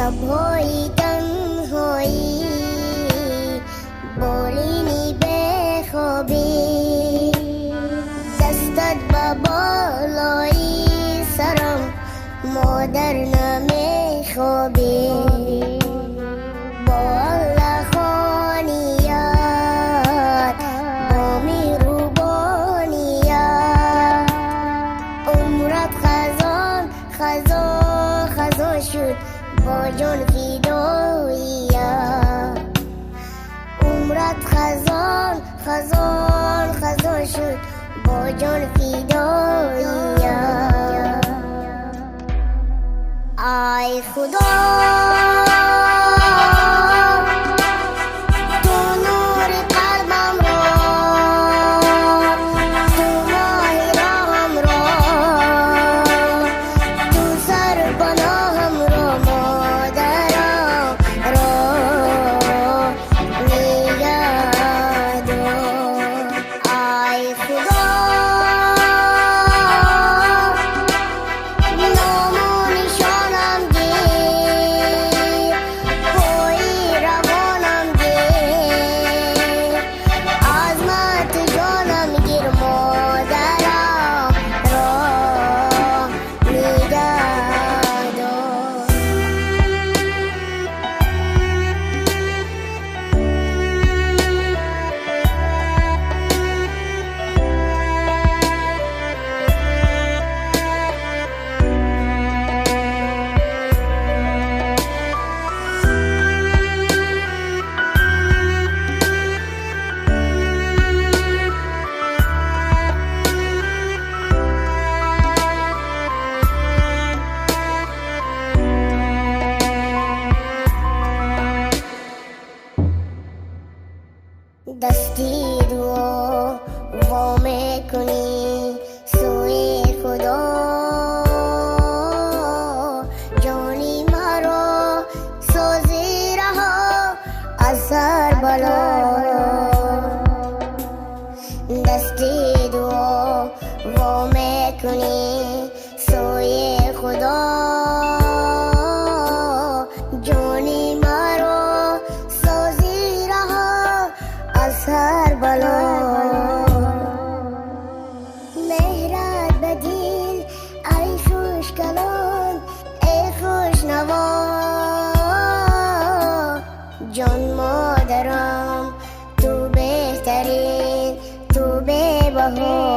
شب‌های تنهایی بالینی بخوابی دستت با بالای سرم مادر نمیخوابی با الله خانیت با میروبانیت عمرت خزان خزان خزان شد با جان فداییت عمرت خزان خزان خزان شد با جان فداییت ای خدا تو نور قلبم را تو ماه راهم را تو سرپناهم را مادرم را نگه دار ای خدا دستی دعا وام کنی سوی خدا جانی مرا سازی رها از سر بلا دستی دعا وام کنی سوی خدا جانی مرا سازی رها سر بلا مهرت بدیل ای خوش کلام ای خوش نوا جان مادرم تو بهترین تو به‌بها